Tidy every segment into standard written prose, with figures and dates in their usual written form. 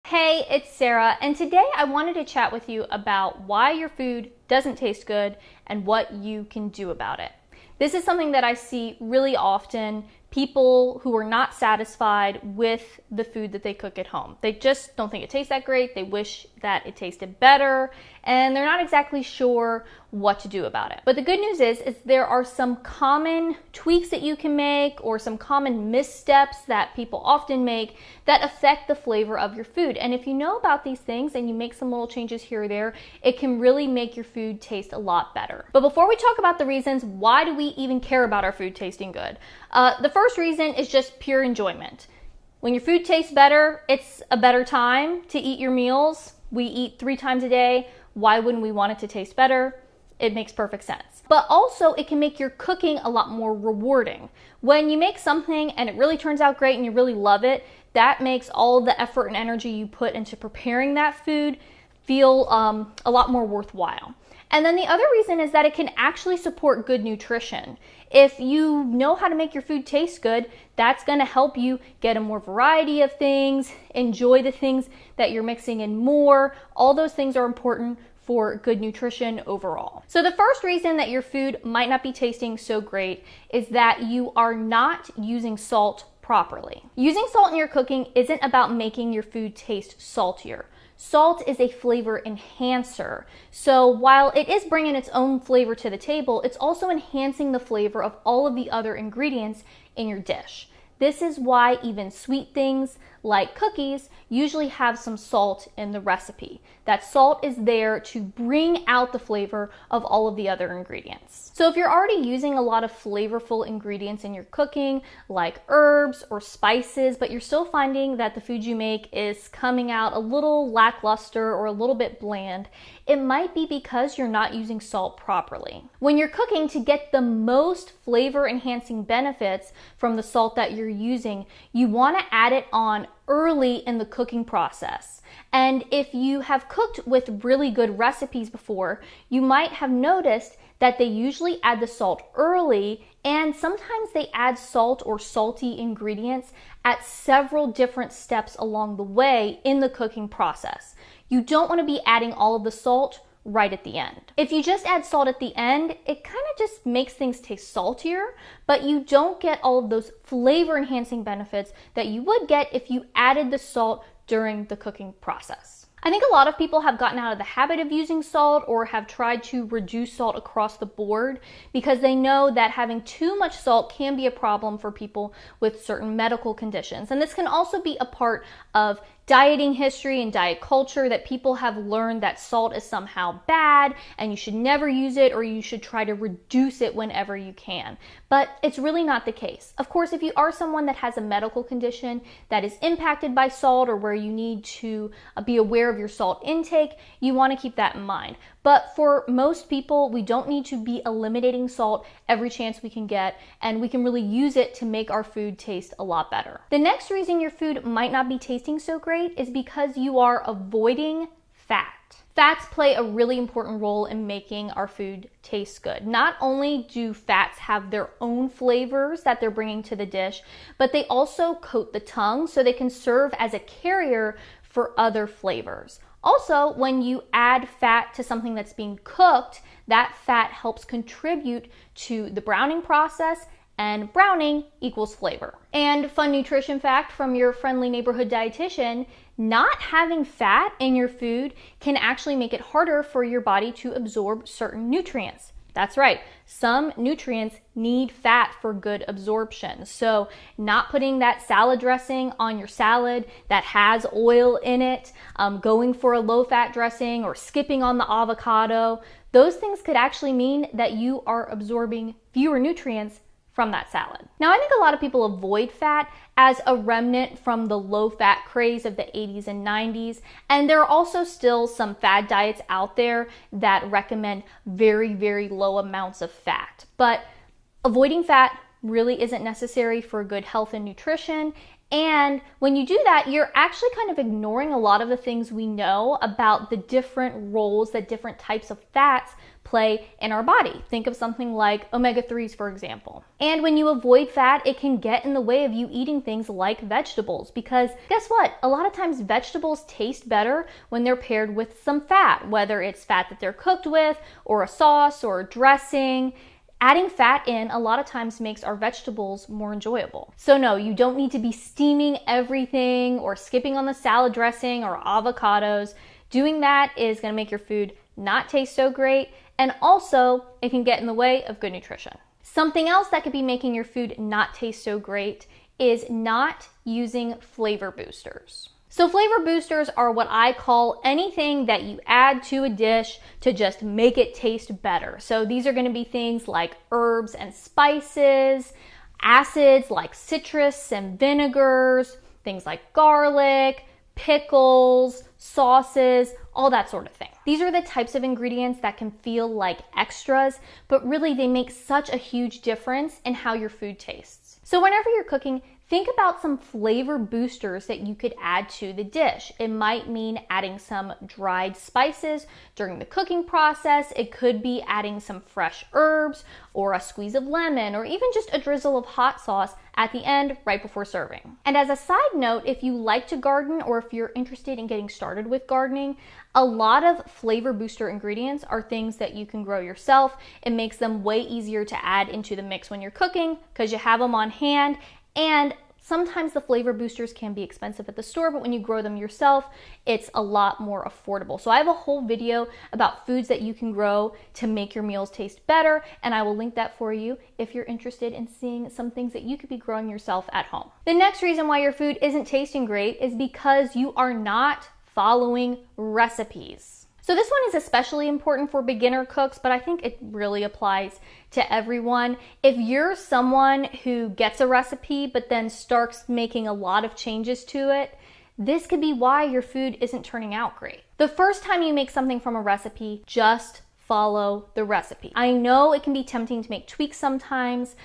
Hey, it's Sarah, and today I wanted to chat with you about why your food doesn't taste good and what you can do about it. This is something that I see really often, people who are not satisfied with the food that they cook at home. They just don't think it tastes that great, they wish that it tasted better, and they're not exactly sure what to do about it. But the good news is there are some common tweaks that you can make or some common missteps that people often make that affect the flavor of your food. And if you know about these things and you make some little changes here or there, it can really make your food taste a lot better. But before we talk about the reasons, why do we even care about our food tasting good? The first reason is just pure enjoyment. When your food tastes better, it's a better time to eat your meals. We eat 3 times a day. Why wouldn't we want it to taste better? It makes perfect sense. But also it can make your cooking a lot more rewarding. When you make something and it really turns out great and you really love it, that makes all the effort and energy you put into preparing that food feel a lot more worthwhile. And then the other reason is that it can actually support good nutrition. If you know how to make your food taste good, that's going to help you get a more variety of things, enjoy the things that you're mixing in more. All those things are important for good nutrition overall. So the first reason that your food might not be tasting so great is that you are not using salt properly. Using salt in your cooking isn't about making your food taste saltier. Salt is a flavor enhancer. So while it is bringing its own flavor to the table, it's also enhancing the flavor of all of the other ingredients in your dish. This is why even sweet things like cookies usually have some salt in the recipe. That salt is there to bring out the flavor of all of the other ingredients. So if you're already using a lot of flavorful ingredients in your cooking, like herbs or spices, but you're still finding that the food you make is coming out a little lackluster or a little bit bland, it might be because you're not using salt properly. When you're cooking, to get the most flavor enhancing benefits from the salt that you're using, you want to add it on early in the cooking process. And if you have cooked with really good recipes before, you might have noticed that they usually add the salt early, and sometimes they add salt or salty ingredients at several different steps along the way in the cooking process. You don't want to be adding all of the salt right at the end. If you just add salt at the end, it kind of just makes things taste saltier, but you don't get all of those flavor enhancing benefits that you would get if you added the salt during the cooking process. I think a lot of people have gotten out of the habit of using salt or have tried to reduce salt across the board because they know that having too much salt can be a problem for people with certain medical conditions. And this can also be a part of dieting history and diet culture, that people have learned that salt is somehow bad and you should never use it, or you should try to reduce it whenever you can. But it's really not the case. Of course, if you are someone that has a medical condition that is impacted by salt, or where you need to be aware of your salt intake, you want to keep that in mind. But for most people, we don't need to be eliminating salt every chance we can get, and we can really use it to make our food taste a lot better. The next reason your food might not be tasting so great is because you are avoiding fat. Fats play a really important role in making our food taste good. Not only do fats have their own flavors that they're bringing to the dish, but they also coat the tongue so they can serve as a carrier for other flavors. Also, when you add fat to something that's being cooked, that fat helps contribute to the browning process, and browning equals flavor. And fun nutrition fact from your friendly neighborhood dietitian, not having fat in your food can actually make it harder for your body to absorb certain nutrients. That's right, some nutrients need fat for good absorption. So not putting that salad dressing on your salad that has oil in it, going for a low-fat dressing, or skipping on the avocado, those things could actually mean that you are absorbing fewer nutrients from that salad. Now, I think a lot of people avoid fat as a remnant from the low-fat craze of the 80s and 90s, and there are also still some fad diets out there that recommend very, very low amounts of fat. But avoiding fat really isn't necessary for good health and nutrition, And when you do that, you're actually kind of ignoring a lot of the things we know about the different roles that different types of fats play in our body. Think of something like omega-3s, for example. And when you avoid fat, it can get in the way of you eating things like vegetables, because guess what? A lot of times vegetables taste better when they're paired with some fat, whether it's fat that they're cooked with, or a sauce, or a dressing. Adding fat in a lot of times makes our vegetables more enjoyable. So no, you don't need to be steaming everything or skipping on the salad dressing or avocados. Doing that is going to make your food not taste so great, and also it can get in the way of good nutrition. Something else that could be making your food not taste so great is not using flavor boosters. So flavor boosters are what I call anything that you add to a dish to just make it taste better. So these are going to be things like herbs and spices, acids like citrus and vinegars, things like garlic, pickles, sauces, all that sort of thing. These are the types of ingredients that can feel like extras, but really they make such a huge difference in how your food tastes. So whenever you're cooking, think about some flavor boosters that you could add to the dish. It might mean adding some dried spices during the cooking process. It could be adding some fresh herbs or a squeeze of lemon, or even just a drizzle of hot sauce at the end right before serving. And as a side note, if you like to garden or if you're interested in getting started with gardening, a lot of flavor booster ingredients are things that you can grow yourself. It makes them way easier to add into the mix when you're cooking because you have them on hand. And sometimes the flavor boosters can be expensive at the store, but when you grow them yourself, it's a lot more affordable. So I have a whole video about foods that you can grow to make your meals taste better, and I will link that for you if you're interested in seeing some things that you could be growing yourself at home. The next reason why your food isn't tasting great is because you are not following recipes. So this one is especially important for beginner cooks, but I think it really applies to everyone. If you're someone who gets a recipe but then starts making a lot of changes to it, this could be why your food isn't turning out great. The first time you make something from a recipe, just follow the recipe. I know it can be tempting to make tweaks sometimes,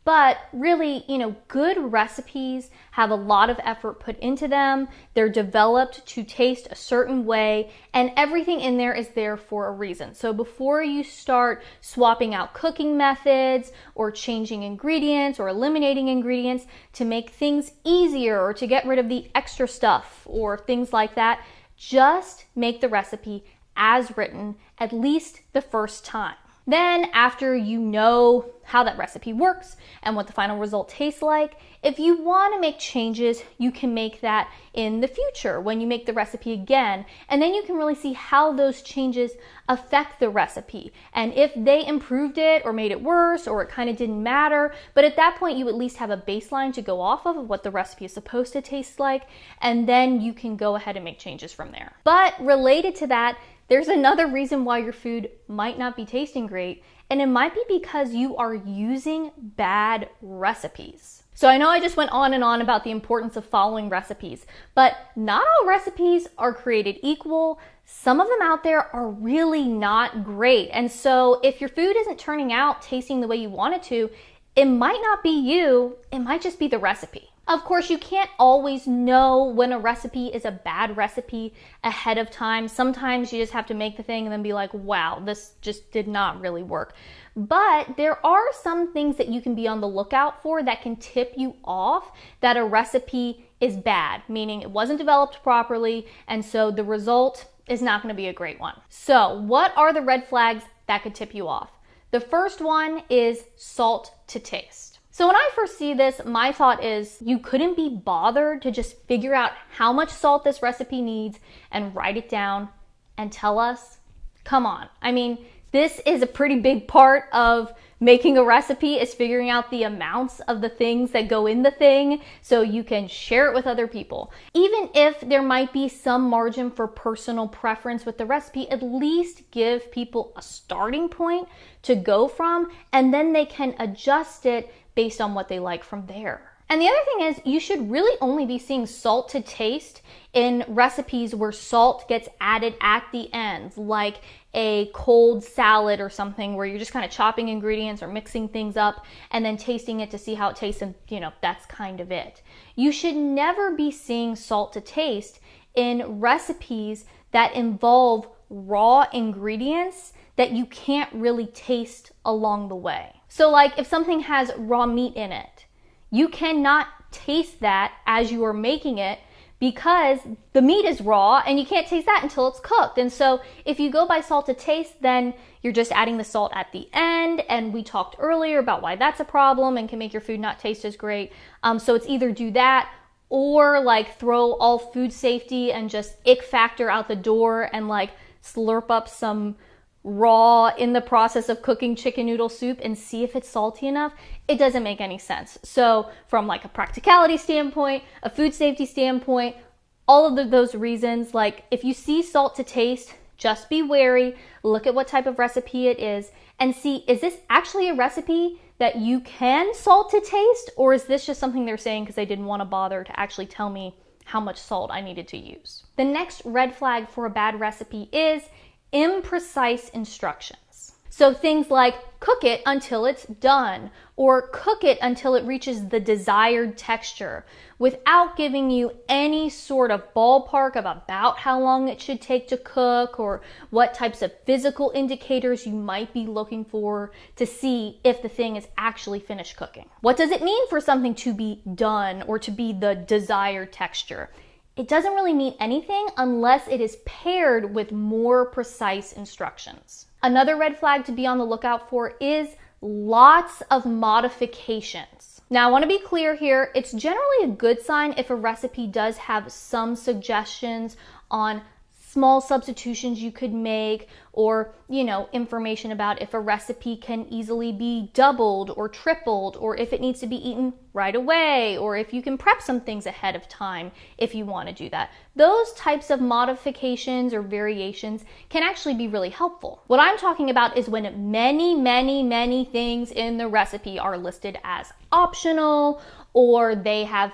but really, good recipes have a lot of effort put into them. They're developed to taste a certain way, and everything in there is there for a reason. So before you start swapping out cooking methods or changing ingredients or eliminating ingredients to make things easier or to get rid of the extra stuff or things like that, just make the recipe as written, at least the first time. Then after you know how that recipe works and what the final result tastes like, if you want to make changes, you can make that in the future when you make the recipe again. And then you can really see how those changes affect the recipe and if they improved it or made it worse or it kind of didn't matter. But at that point, you at least have a baseline to go off of what the recipe is supposed to taste like. And then you can go ahead and make changes from there. But related to that, there's another reason why your food might not be tasting great, and it might be because you are using bad recipes. So I know I just went on and on about the importance of following recipes, but not all recipes are created equal. Some of them out there are really not great. And so if your food isn't turning out tasting the way you want it to, it might not be you, it might just be the recipe. Of course, you can't always know when a recipe is a bad recipe ahead of time. Sometimes you just have to make the thing and then be like, wow, this just did not really work. But there are some things that you can be on the lookout for that can tip you off that a recipe is bad, meaning it wasn't developed properly, and so the result is not going to be a great one. So what are the red flags that could tip you off? The first one is salt to taste. So when I first see this, my thought is you couldn't be bothered to just figure out how much salt this recipe needs and write it down and tell us? Come on. I mean, this is a pretty big part of making a recipe, is figuring out the amounts of the things that go in the thing so you can share it with other people. Even if there might be some margin for personal preference with the recipe, at least give people a starting point to go from, and then they can adjust it based on what they like from there. And the other thing is, you should really only be seeing salt to taste in recipes where salt gets added at the end, like a cold salad or something where you're just kind of chopping ingredients or mixing things up and then tasting it to see how it tastes, and that's kind of it. You should never be seeing salt to taste in recipes that involve raw ingredients that you can't really taste along the way. So like if something has raw meat in it, you cannot taste that as you are making it because the meat is raw and you can't taste that until it's cooked. And so if you go by salt to taste, then you're just adding the salt at the end. And we talked earlier about why that's a problem and can make your food not taste as great. So it's either do that or like throw all food safety and just ick factor out the door and like slurp up some raw in the process of cooking chicken noodle soup and see if it's salty enough. It doesn't make any sense. So from like a practicality standpoint, a food safety standpoint, all of those reasons, like if you see salt to taste, just be wary, look at what type of recipe it is and see, is this actually a recipe that you can salt to taste, or is this just something they're saying because they didn't want to bother to actually tell me how much salt I needed to use? The next red flag for a bad recipe is imprecise instructions. So things like cook it until it's done or cook it until it reaches the desired texture without giving you any sort of ballpark of about how long it should take to cook or what types of physical indicators you might be looking for to see if the thing is actually finished cooking. What does it mean for something to be done or to be the desired texture? It doesn't really mean anything unless it is paired with more precise instructions. Another red flag to be on the lookout for is lots of modifications. Now, I want to be clear here. It's generally a good sign if a recipe does have some suggestions on small substitutions you could make, or information about if a recipe can easily be doubled or tripled, or if it needs to be eaten right away, or if you can prep some things ahead of time if you want to do that. Those types of modifications or variations can actually be really helpful. What I'm talking about is when many things in the recipe are listed as optional, or they have,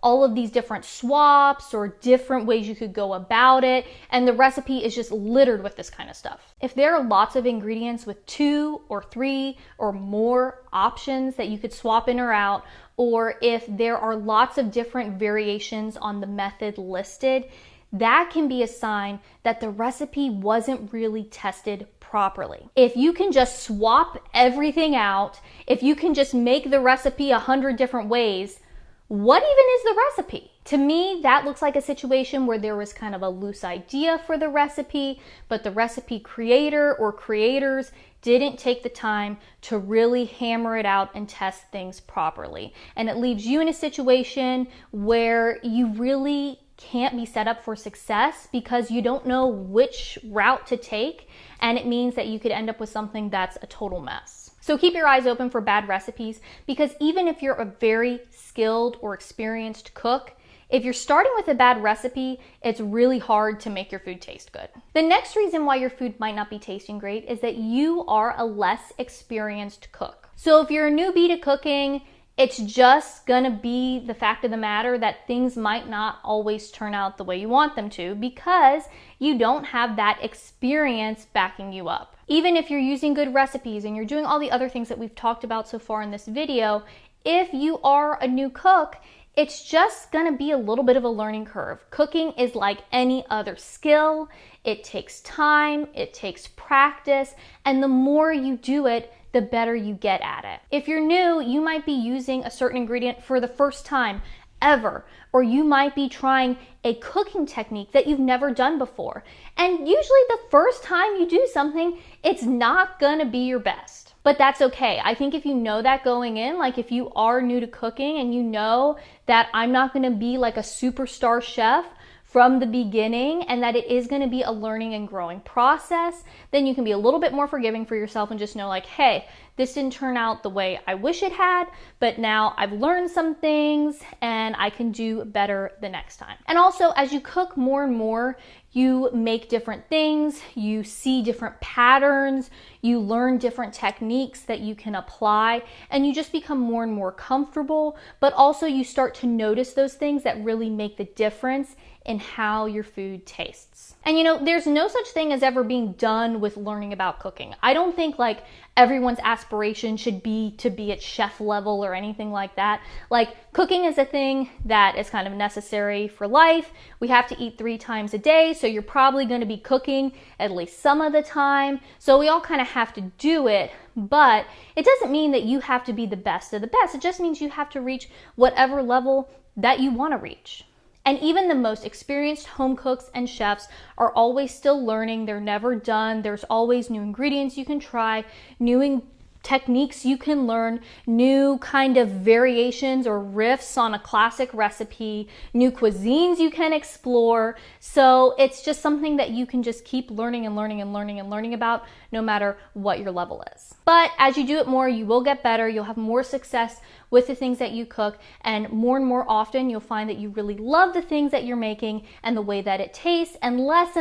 all of these different swaps or different ways you could go about it, and the recipe is just littered with this kind of stuff. If there are lots of ingredients with 2 or 3 or more options that you could swap in or out, or if there are lots of different variations on the method listed, that can be a sign that the recipe wasn't really tested properly. If you can just swap everything out, if you can just make the recipe 100 different ways, what even is the recipe? To me, that looks like a situation where there was kind of a loose idea for the recipe, but the recipe creator or creators didn't take the time to really hammer it out and test things properly. And it leaves you in a situation where you really can't be set up for success because you don't know which route to take, and it means that you could end up with something that's a total mess. So keep your eyes open for bad recipes, because even if you're a very skilled or experienced cook, if you're starting with a bad recipe, it's really hard to make your food taste good. The next reason why your food might not be tasting great is that you are a less experienced cook. So if you're a newbie to cooking, it's just gonna be the fact of the matter that things might not always turn out the way you want them to because you don't have that experience backing you up. Even if you're using good recipes and you're doing all the other things that we've talked about so far in this video, if you are a new cook, it's just gonna be a little bit of a learning curve. Cooking is like any other skill. It takes time, it takes practice, and the more you do it, the better you get at it. If you're new, you might be using a certain ingredient for the first time ever, or you might be trying a cooking technique that you've never done before. And usually the first time you do something, it's not gonna be your best. But that's okay. I think if you know that going in, like if you are new to cooking and you know that I'm not gonna be like a superstar chef from the beginning and that it is going to be a learning and growing process, then you can be a little bit more forgiving for yourself and just know like, hey, this didn't turn out the way I wish it had, but now I've learned some things and I can do better the next time. And also, as you cook more and more, you make different things, you see different patterns, you learn different techniques that you can apply, and you just become more and more comfortable, but also you start to notice those things that really make the difference in how your food tastes. And you know, there's no such thing as ever being done with learning about cooking. I don't think like everyone's aspiration should be to be at chef level or anything like that. Like, cooking is a thing that is kind of necessary for life. We have to eat 3 times a day, so you're probably going to be cooking at least some of the time. So we all kind of have to do it, but it doesn't mean that you have to be the best of the best. It just means you have to reach whatever level that you want to reach. And even the most experienced home cooks and chefs are always still learning. They're never done. There's always new ingredients you can try, new techniques you can learn, new kind of variations or riffs on a classic recipe, new cuisines you can explore. So it's just something that you can just keep learning and learning and learning and learning about, no matter what your level is. But as you do it more, you will get better. You'll have more success with the things that you cook, and more often you'll find that you really love the things that you're making and the way that it tastes, and less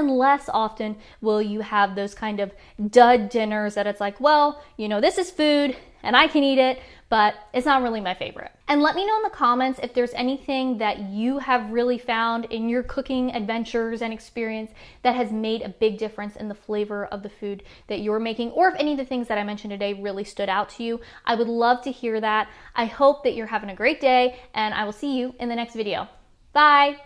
often will you have those kind of dud dinners that it's like, well, you know, this is food and I can eat it, but it's not really my favorite. And let me know in the comments if there's anything that you have really found in your cooking adventures and experience that has made a big difference in the flavor of the food that you're making, or if any of the things that I mentioned today really stood out to you. I would love to hear that. I hope that you're having a great day, and I will see you in the next video. Bye!